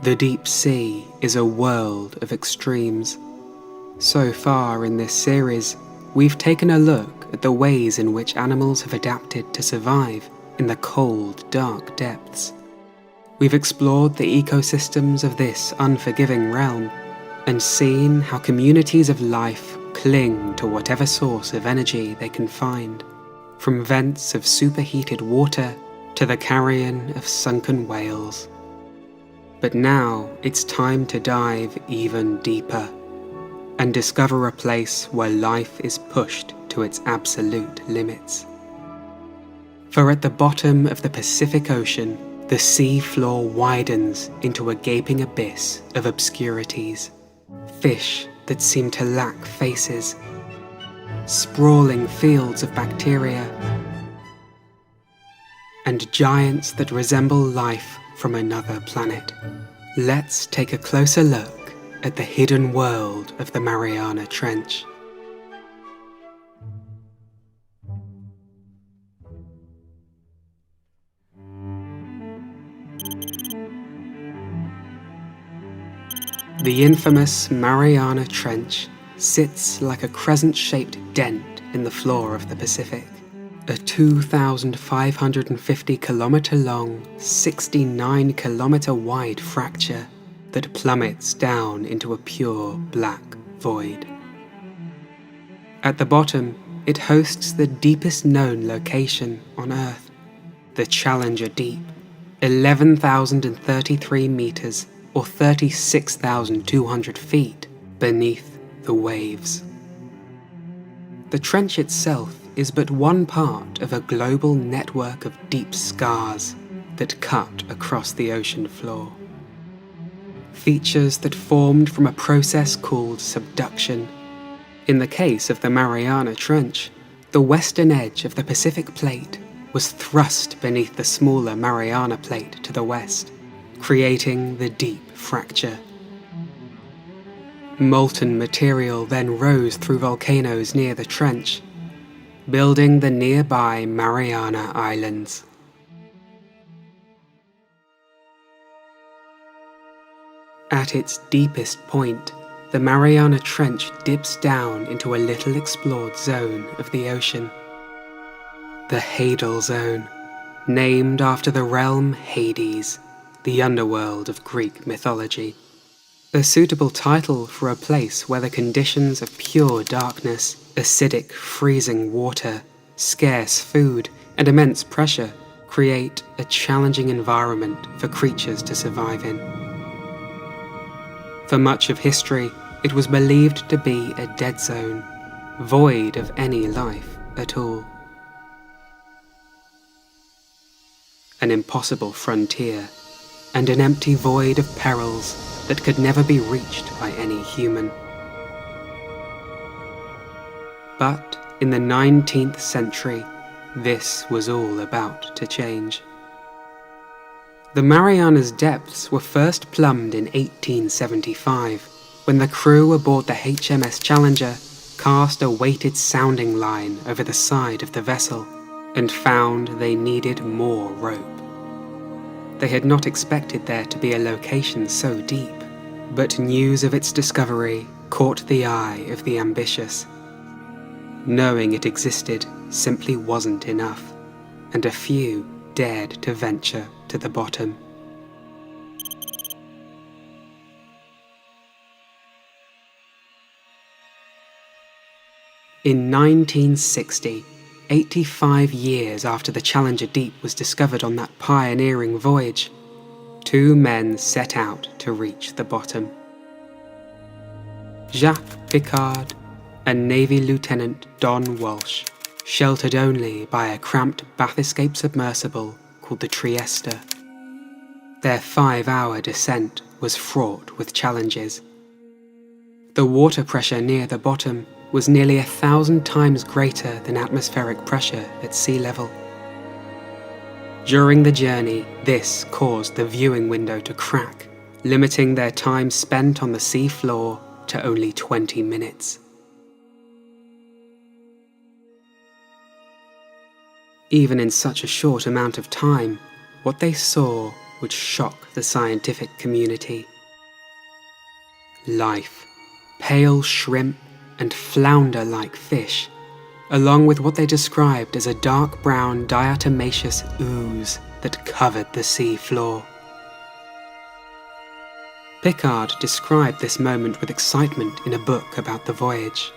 The deep sea is a world of extremes. So far in this series, we've taken a look at the ways in which animals have adapted to survive in the cold, dark depths. We've explored the ecosystems of this unforgiving realm and seen how communities of life cling to whatever source of energy they can find, from vents of superheated water to the carrion of sunken whales. But now it's time to dive even deeper and discover a place where life is pushed to its absolute limits. For at the bottom of the Pacific Ocean, the sea floor widens into a gaping abyss of obscurities. Fish that seem to lack faces, sprawling fields of bacteria, and giants that resemble life from another planet. Let's take a closer look at the hidden world of the Mariana Trench. The infamous Mariana Trench sits like a crescent-shaped dent in the floor of the Pacific. A 2,550-kilometre-long, 69-kilometre-wide fracture that plummets down into a pure black void. At the bottom, it hosts the deepest known location on Earth, the Challenger Deep, 11,033 metres or 36,200 feet beneath the waves. The trench itself is but one part of a global network of deep scars that cut across the ocean floor. Features that formed from a process called subduction. In the case of the Mariana Trench, the western edge of the Pacific Plate was thrust beneath the smaller Mariana Plate to the west, creating the deep fracture. Molten material then rose through volcanoes near the trench, building the nearby Mariana Islands. At its deepest point, the Mariana Trench dips down into a little explored zone of the ocean. The Hadal Zone, named after the realm Hades, the underworld of Greek mythology. A suitable title for a place where the conditions of pure darkness, acidic, freezing water, scarce food, and immense pressure create a challenging environment for creatures to survive in. For much of history, it was believed to be a dead zone, void of any life at all. An impossible frontier, and an empty void of perils that could never be reached by any human. But in the 19th century, this was all about to change. The Mariana's depths were first plumbed in 1875, when the crew aboard the HMS Challenger cast a weighted sounding line over the side of the vessel and found they needed more rope. They had not expected there to be a location so deep, but news of its discovery caught the eye of the ambitious. Knowing it existed simply wasn't enough, and a few dared to venture to the bottom. In 1960, 85 years after the Challenger Deep was discovered on that pioneering voyage, two men set out to reach the bottom. Jacques Piccard and Navy Lieutenant Don Walsh, sheltered only by a cramped bath-escape submersible called the Trieste. Their 5-hour descent was fraught with challenges. The water pressure near the bottom was nearly 1,000 times greater than atmospheric pressure at sea level. During the journey, this caused the viewing window to crack, limiting their time spent on the sea floor to only 20 minutes. Even in such a short amount of time, what they saw would shock the scientific community. Life, pale shrimp and flounder-like fish, along with what they described as a dark brown diatomaceous ooze that covered the sea floor. Pickard described this moment with excitement in a book about the voyage.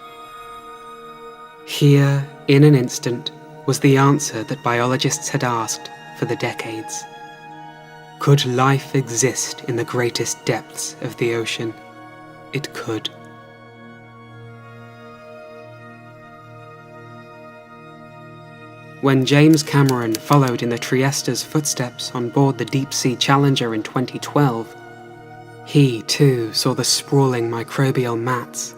Here, in an instant, was the answer that biologists had asked for the decades. Could life exist in the greatest depths of the ocean? It could. When James Cameron followed in the Trieste's footsteps on board the Deep-Sea Challenger in 2012, he too saw the sprawling microbial mats.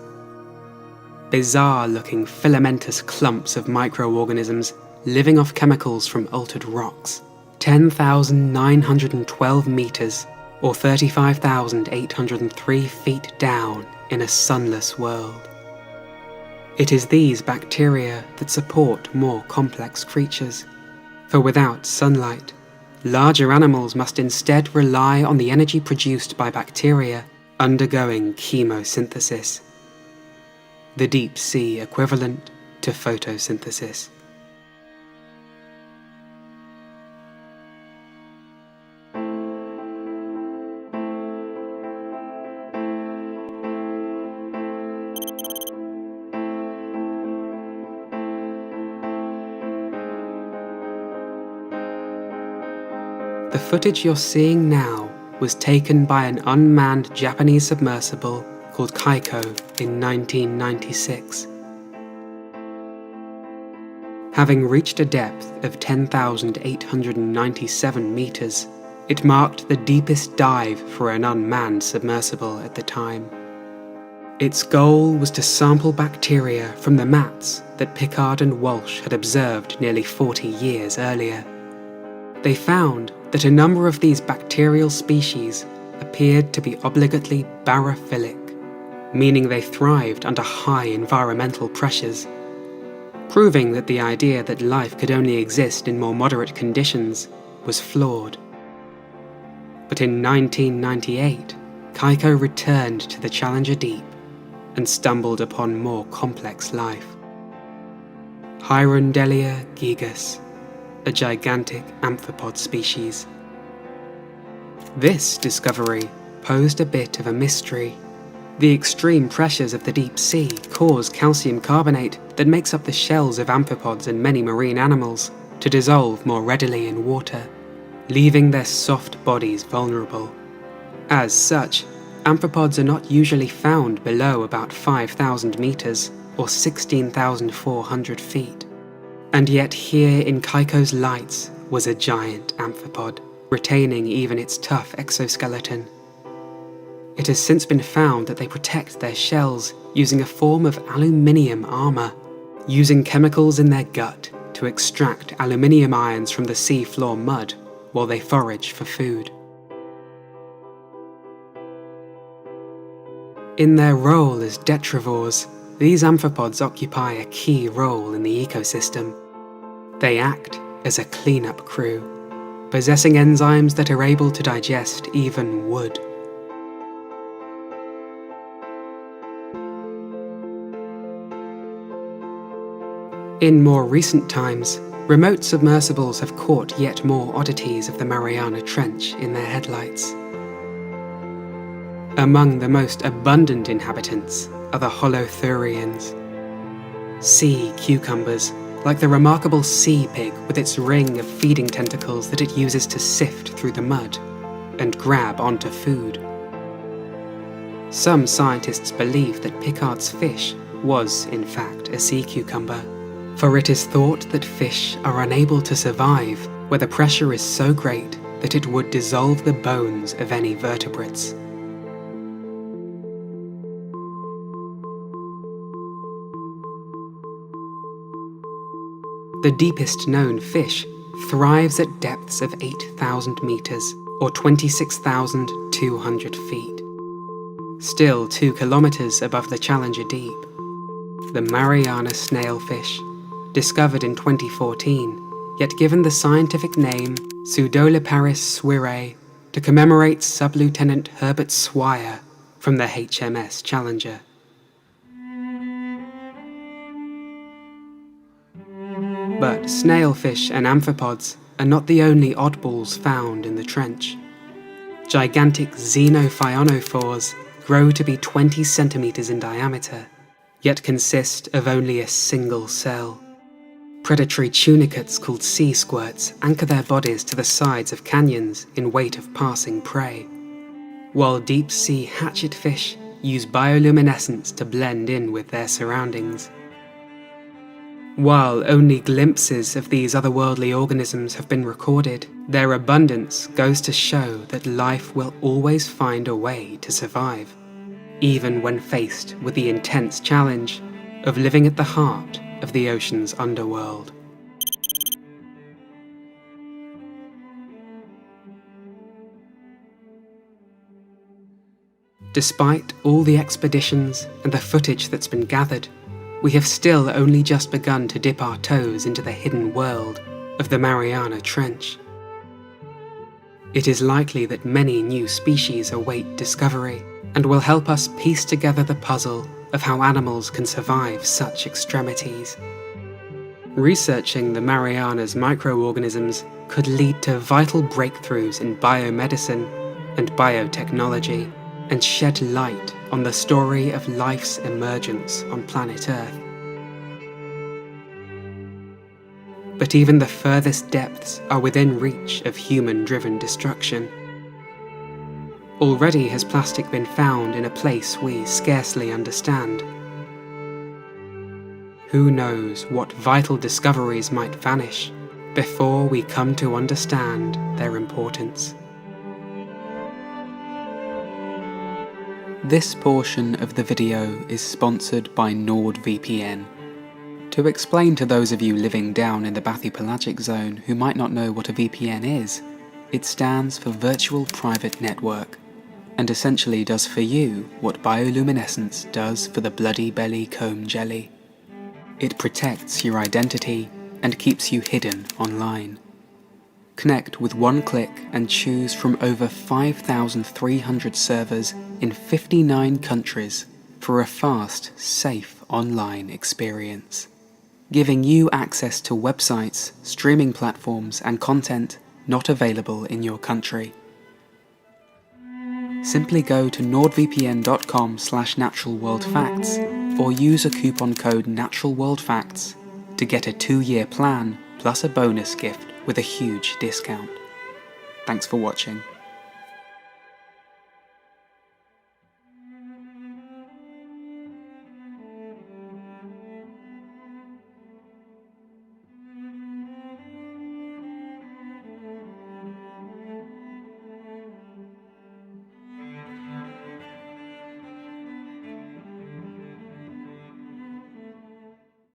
Bizarre-looking filamentous clumps of microorganisms living off chemicals from altered rocks, 10,912 meters, or 35,803 feet down in a sunless world. It is these bacteria that support more complex creatures, for without sunlight, larger animals must instead rely on the energy produced by bacteria undergoing chemosynthesis, the deep sea equivalent to photosynthesis. The footage you're seeing now was taken by an unmanned Japanese submersible called Kaiko in 1996. Having reached a depth of 10,897 meters, it marked the deepest dive for an unmanned submersible at the time. Its goal was to sample bacteria from the mats that Pickard and Walsh had observed nearly 40 years earlier. They found that a number of these bacterial species appeared to be obligately barophilic, meaning they thrived under high environmental pressures, proving that the idea that life could only exist in more moderate conditions was flawed. But in 1998, Kaiko returned to the Challenger Deep and stumbled upon more complex life. Hierondelia gigas, a gigantic amphipod species. This discovery posed a bit of a mystery. The extreme pressures of the deep sea cause calcium carbonate that makes up the shells of amphipods and many marine animals to dissolve more readily in water, leaving their soft bodies vulnerable. As such, amphipods are not usually found below about 5,000 meters or 16,400 feet. And yet here in Kaiko's lights was a giant amphipod, retaining even its tough exoskeleton. It has since been found that they protect their shells using a form of aluminium armor, using chemicals in their gut to extract aluminium ions from the seafloor mud while they forage for food. In their role as detrivores, these amphipods occupy a key role in the ecosystem. They act as a cleanup crew, possessing enzymes that are able to digest even wood. In more recent times, remote submersibles have caught yet more oddities of the Mariana Trench in their headlights. Among the most abundant inhabitants are the holothurians, sea cucumbers, like the remarkable sea pig with its ring of feeding tentacles that it uses to sift through the mud and grab onto food. Some scientists believe that Pickard's fish was, in fact, a sea cucumber, for it is thought that fish are unable to survive where the pressure is so great that it would dissolve the bones of any vertebrates. The deepest known fish thrives at depths of 8,000 meters, or 26,200 feet. Still 2 kilometers above the Challenger Deep. The Mariana snailfish, discovered in 2014, yet given the scientific name Pseudoliparis swirae, to commemorate Sub-Lieutenant Herbert Swire from the HMS Challenger. But snailfish and amphipods are not the only oddballs found in the trench. Gigantic xenophyonophores grow to be 20 centimeters in diameter, yet consist of only a single cell. Predatory tunicates called sea squirts anchor their bodies to the sides of canyons in wait of passing prey, while deep-sea hatchetfish use bioluminescence to blend in with their surroundings. While only glimpses of these otherworldly organisms have been recorded, their abundance goes to show that life will always find a way to survive, even when faced with the intense challenge of living at the heart of the ocean's underworld. Despite all the expeditions and the footage that's been gathered, we have still only just begun to dip our toes into the hidden world of the Mariana Trench. It is likely that many new species await discovery and will help us piece together the puzzle of how animals can survive such extremities. Researching the Mariana's microorganisms could lead to vital breakthroughs in biomedicine and biotechnology, and shed light on the story of life's emergence on planet Earth. But even the furthest depths are within reach of human-driven destruction. Already has plastic been found in a place we scarcely understand. Who knows what vital discoveries might vanish before we come to understand their importance. This portion of the video is sponsored by NordVPN. To explain to those of you living down in the bathypelagic zone who might not know what a VPN is, it stands for Virtual Private Network, and essentially does for you what bioluminescence does for the bloody belly comb jelly. It protects your identity and keeps you hidden online. Connect with one click and choose from over 5,300 servers in 59 countries for a fast, safe online experience, giving you access to websites, streaming platforms and content not available in your country. Simply go to nordvpn.com/naturalworldfacts or use a coupon code naturalworldfacts to get a 2-year plan plus a bonus gift with a huge discount. Thanks for watching.